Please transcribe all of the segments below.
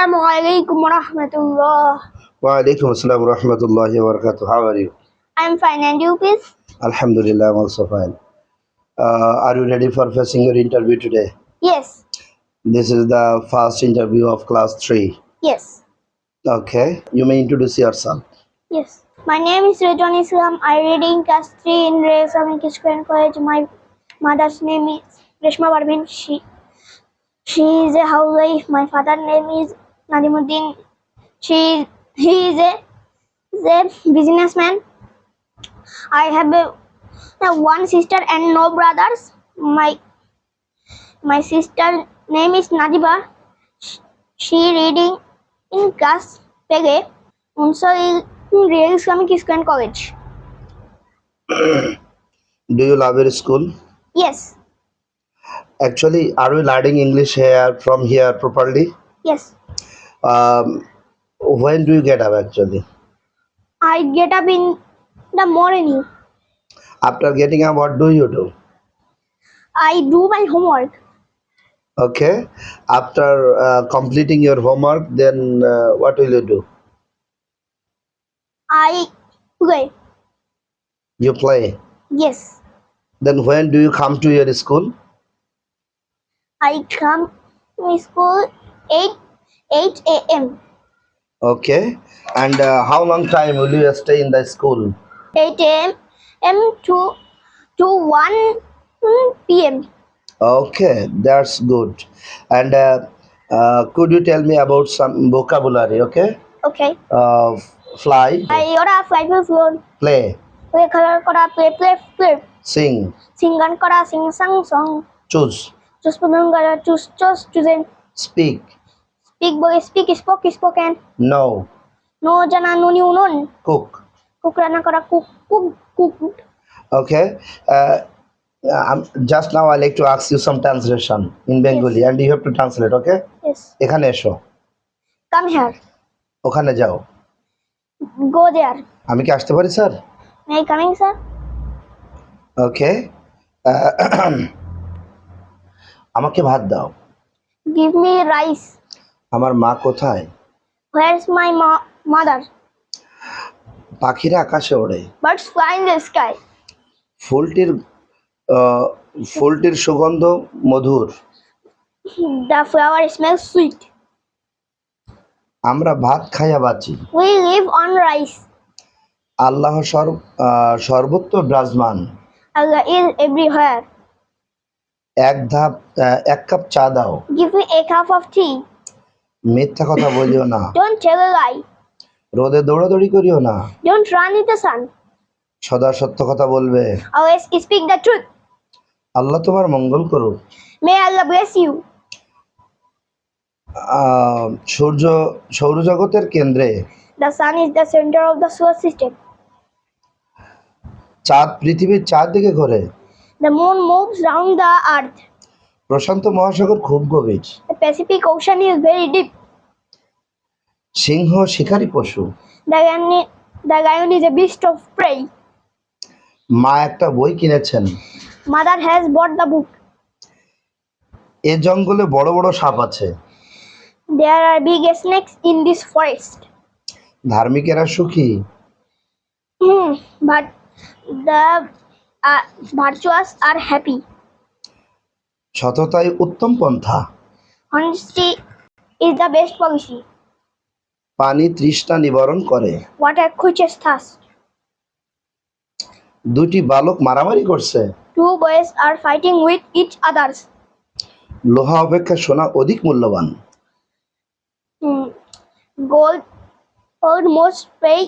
Assalamualaikum warahmatullah. Wa alaikum assalam wa rahmatullahi wa barakatuh. How are you? I'm fine, and you please? Alhamdulillah, I'm also fine. Are you ready for facing your interview today? Yes. This is the first interview of class 3. Yes. Okay, you may introduce yourself. Yes. My name is Rejon Islam. I read in class 3 in Real Islamic Christian College. My mother's name is Reshma Parveen. She is a housewife. My father's name is Nadimuddin. He is a businessman. I have one sister and no brothers. My sister name is Nadiba. She reading in class PG. Also in Real Islamic Christian College. Do you love your school? Yes. Actually, are we learning English from here properly? Yes. When do you get up actually? I get up in the morning. After getting up, what do you do? I do my homework. Okay, after completing your homework, then what will you do? I play. You play. Yes. Then when do you come to your school? I come to school 8 a.m. Okay, and how long time will you stay in the school? 8 a.m. to 1 p.m. Okay, that's good. And could you tell me about some vocabulary? Okay, Okay. fly, I order 5 floor. play, Play color kora play. sing, Singan kora sing song. choose, Choose pudung kora choose. speak, Speak spoken. know, No jana nuni unon. cook. Kukrana kora cook. Okay. Just now I like to ask you some translation in Bengali, and you have to translate. Okay. Yes. এখানে এসো, Come here. ওখানে যাও। Go there. আমি কি আসতে পারি sir? May I coming, sir? ওকে। আমাকে ভাত দাও। Give me rice. আমার মা কোথায়? Where's my mother? পাখিরা আকাশে ওড়ে। Birds fly in the sky. ফুলটির সুগন্ধ মধুর। The flower smells sweet. আমরা ভাত খাইয়া বাঁচি। We live on rice. আল্লাহ সর্বত্র বিরাজমান। Allah is everywhere. এক কাপ চা দাও। Give me a cup of tea. মিথ্যা কথা বলিও না। Don't tell a lie. রোদে দৌড়াদৌড়ি করিও না। Don't run in the sun. সদা সত্য কথা বলবে। Always speak the truth. আল্লাহ তোমার মঙ্গল করুক। May Allah bless you. সৌরজগতের কেন্দ্রে। The sun is the center of the solar system. চাঁদ পৃথিবীর চারদিকে ঘোরে। The moon moves round the earth. প্রশান্ত মহাসাগর খুব গভীর। The Pacific Ocean is very deep. সিংহ শিকারী পশু। The lion is a beast of prey. মা একটা বই কিনেছেন। Mother has bought the book. এ জঙ্গলে বড় বড় সাপ আছে। There are big snakes in this forest. ধার্মিকেরা সুখী। But the virtuous are happy. সততাই উত্তম পন্থা। Honesty is the best policy. পানি তৃষ্ণা নিবারণ করে। Water quenches thirst. দুটি বালক মারামারি করছে। Two boys are fighting with each others. লোহা অপেক্ষা সোনা অধিক মূল্যবান। Gold most pay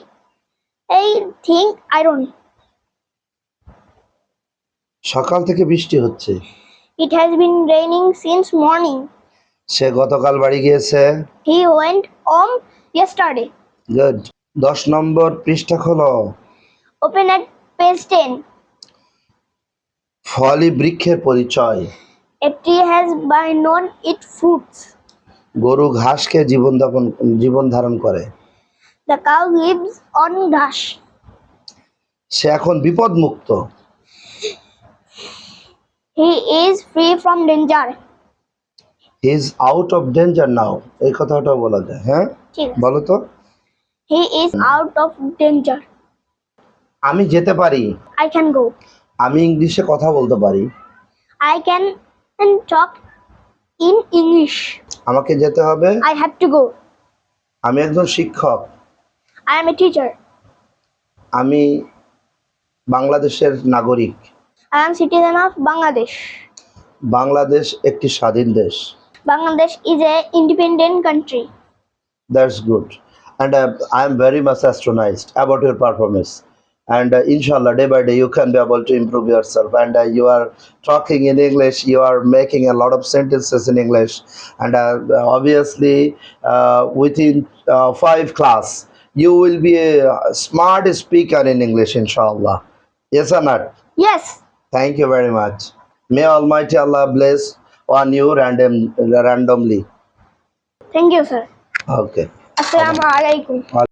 a thing iron. সকাল থেকে বৃষ্টি হচ্ছে। It has been raining since morning. সে গতকাল বাড়ি গিয়েছে। He went home yesterday. Good. 10 নম্বর পৃষ্ঠা খোলো। Open at page 10. ফলই বৃক্ষের পরিচয়। A tree has by known its fruits. গরু ঘাস খেয়ে জীবন ধারণ করে। The cow lives on grass. সে এখন বিপদ মুক্ত। He is free from danger. He is out of danger now, এই কথাটাও বলা যায়। হ্যাঁ, ঠিক আছে। বলো তো। He is out of danger. আমি যেতে পারি, I can go. আমি ইংলিশে কথা বলতে পারি, I can talk in English. আমাকে যেতে হবে, I have to go. আমি একজন শিক্ষক, I am a teacher. আমি বাংলাদেশের নাগরিক, I am citizen of Bangladesh. Bangladesh একটি স্বাধীন দেশ। Bangladesh is a independent country. That's good. And I am very much astonished about your performance. And inshallah, day by day, you can be able to improve yourself. And you are talking in English, you are making a lot of sentences in English. And obviously, within 5 class, you will be a smart speaker in English, inshallah. Yes or not? Yes. Thank you very much. May Almighty Allah bless on you randomly. Thank you, sir. Okay. Assalamu alaikum.